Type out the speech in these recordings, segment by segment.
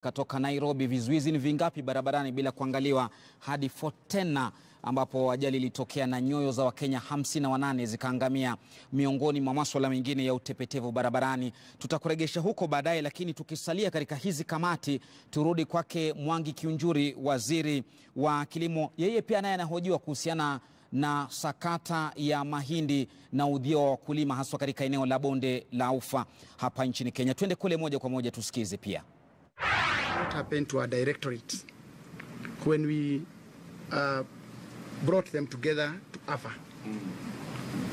Katoka Nairobi, vizuizi ni vingapi barabarani bila kuangaliwa hadi Fort Tena ambapo ajali ilitokea na nyoyo za Wakenya 58 zikaangamia, miongoni mwa masuala mengine ya utepetevu barabarani. Tutakuregesha huko baadaye, lakini tukisalia katika hizi kamati, turudi kwake Mwangi Kiunjuri, waziri wa kilimo. Yeye pia naye anahojiwa kuhusiana na sakata ya mahindi na udhio wa wakulima haswa katika eneo la bonde la Ufa hapa nchini Kenya. Twende kule moja kwa moja tusikize pia. What happened to our directorates when we brought them together to AFA?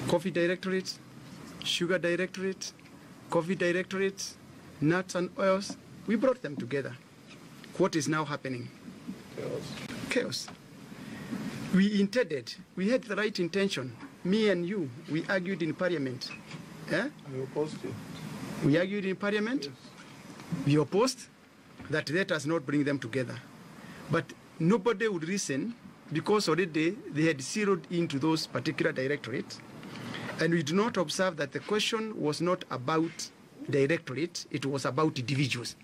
Coffee directorate, sugar directorate, coffee directorate, nuts and oils, we brought them together. What is now happening? Chaos. We intended, we had the right intention. Me and you, we argued in parliament. Yeah? We opposed it. We argued in parliament. Yes. We opposed that let us not bring them together. But nobody would listen because already they had zeroed into those particular directorates. And we do not observe that the question was not about directorate, it was about individuals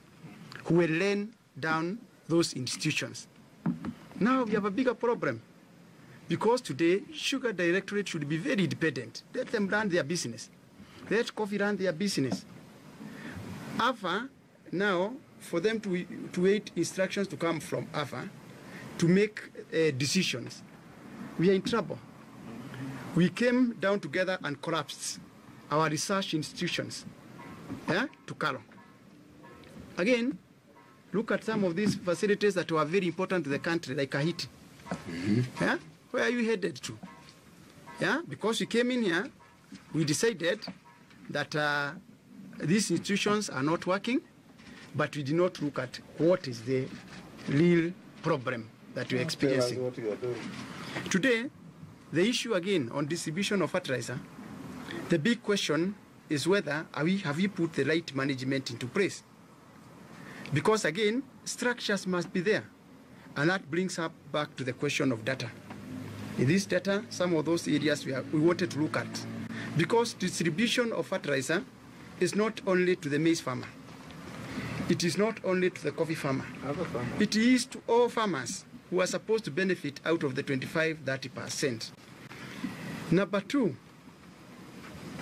who were laying down those institutions. Now we have a bigger problem because today Sugar Directorate should be very independent. Let them run their business. Let Coffee run their business. AFA now, for them to wait instructions to come from AFA to make decisions, we are in trouble. We came down together and collapsed our research institutions to Kalo. Again, look at some of these facilities that were very important to the country, like Kahiti. Where are you headed to? Because we came in here, we decided that these institutions are not working, but we did not look at what is the real problem that we're experiencing. What you are doing. Today, the issue again on distribution of fertilizer, the big question is whether have we put the right management into place? Because again, structures must be there. And that brings up back to the question of data. In this data, some of those areas we wanted to look at. Because distribution of fertilizer is not only to the maize farmer. It is not only to the coffee farmer. It is to all farmers who are supposed to benefit out of the 25-30%. Number two,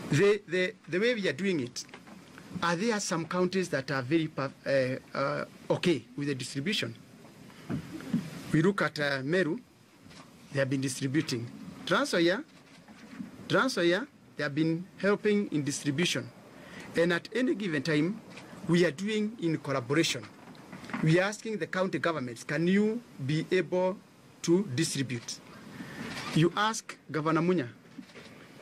the way we are doing it, are there some counties that are very okay with the distribution? We look at Meru, they have been distributing. Trans-Nzoia, they have been helping in distribution. And at any given time, we are doing in collaboration. We are asking the county governments, can you be able to distribute? You ask Governor Munya,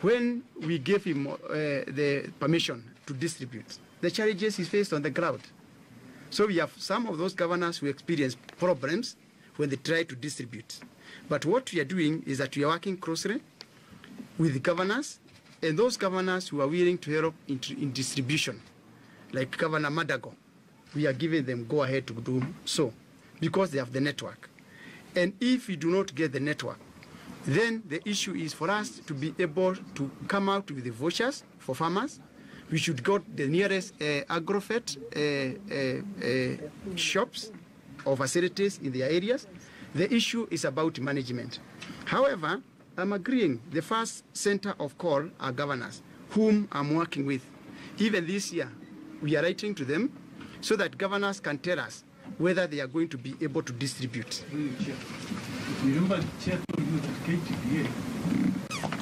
when we gave him the permission to distribute, the challenges he faced on the ground. So we have some of those governors who experience problems when they try to distribute. But what we are doing is that we are working closely with the governors and those governors who are willing to help in distribution, like Governor Madago. We are giving them go ahead to do so because they have the network. And if we do not get the network, then the issue is for us to be able to come out with the vouchers for farmers. We should go to the nearest agrofert shops or facilities in their areas. The issue is about management. However, I'm agreeing the first center of call are governors, whom I'm working with. Even this year, we are writing to them so that governors can tell us whether they are going to be able to distribute.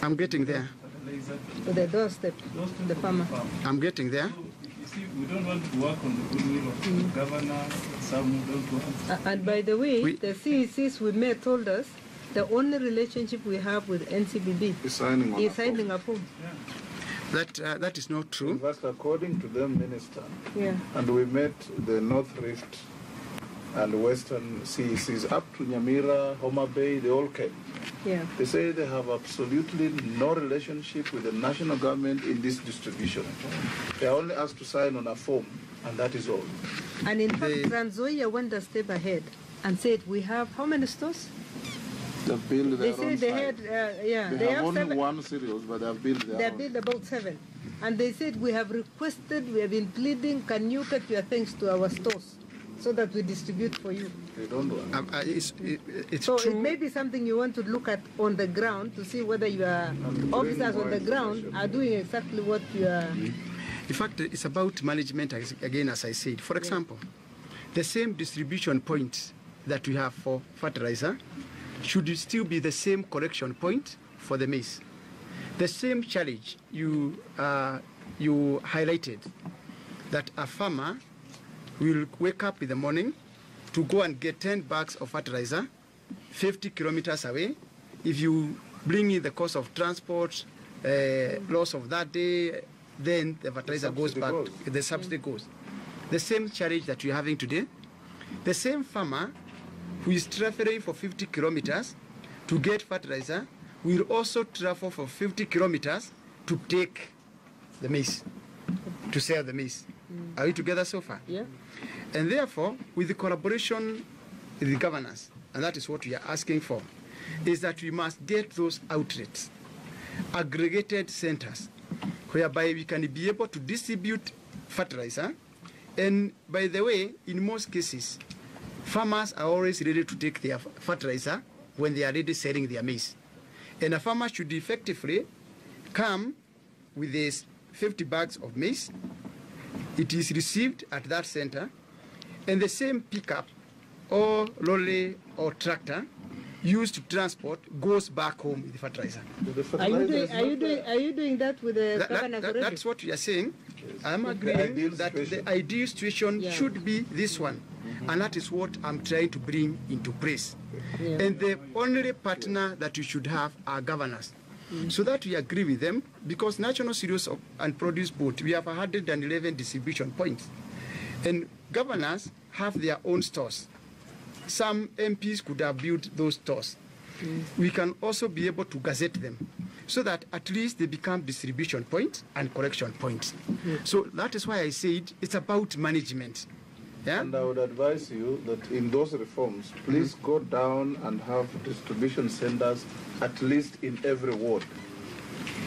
I'm getting there. The doorstep, the farmer. I'm getting there. You see, we don't want to work on the goodwill of the governor, some don't want. And by the way, the CECs we met told us the only relationship we have with NCBB is signing a form. Yeah. That is not true. That's according to them, Minister. Yeah. And we met the North Rift and Western CECs up to Nyamira, Homa Bay, they all came. Yeah. They say they have absolutely no relationship with the national government in this distribution. They are only asked to sign on a form, and that is all. And in fact, Trans-Nzoia went a step ahead and said, we have how many stores? They've built They their said own they site. had, They have only 7. one cereals, but they have built their They own. built about 7. And they said, we have requested, we have been pleading, can you get your things to our stores? so that we distribute for you. They don't want. It's So true. it may be something you want to look at on the ground to see whether your officers on the ground are doing exactly what you are. In fact, it's about management, again, as I said. For example, the same distribution point that we have for fertilizer should still be the same collection point for the maize. The same challenge you highlighted, that a farmer will wake up in the morning to go and get 10 bags of fertilizer 50 kilometers away. If you bring in the cost of transport, loss of that day, then the fertilizer goes back, the subsidy goes. The same challenge that we're having today, the same farmer who is traveling for 50 kilometers to get fertilizer will also travel for 50 kilometers to take the maize, to sell the maize. Are we together so far? Yeah. And therefore, with the collaboration with the governors, and that is what we are asking for, is that we must get those outlets, aggregated centers, whereby we can be able to distribute fertilizer. And by the way, in most cases, farmers are always ready to take their fertilizer when they are ready selling their maize. And a farmer should effectively come with these 50 bags of maize. It is received at that center, and the same pickup or lorry or tractor used to transport goes back home with the fertilizer. Are you doing that with the governors already? That's what we are saying. I'm agreeing that the ideal situation should be this one. And that is what I'm trying to bring into place. Yeah. And the only partner that you should have are governors. So that we agree with them, because National Cereals and Produce Board, we have 111 distribution points. And governors have their own stores. Some MPs could have built those stores. We can also be able to gazette them so that at least they become distribution points and collection points. So that is why I said it's about management. Yeah? And I would advise you that in those reforms, please go down and have distribution centers at least in every ward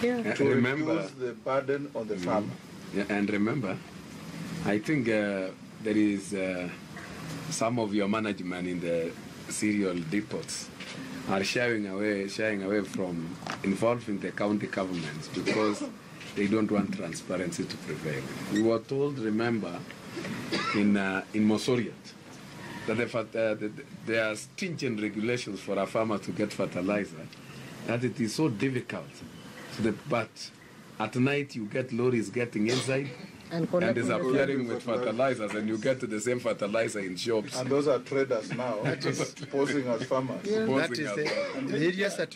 Yeah. to Remember, reduce the burden on the farmer. Yeah, and remember, I think there is some of your management in the cereal depots are shying away from involving the county governments because they don't want transparency to prevail. We were told, remember, in Mosoriat, that there are stringent regulations for a farmer to get fertilizer, that it is so difficult. But at night you get lorries getting inside and disappearing with fertilizers, and you get the same fertilizer in shops. And those are traders now, posing as farmers. That is the areas that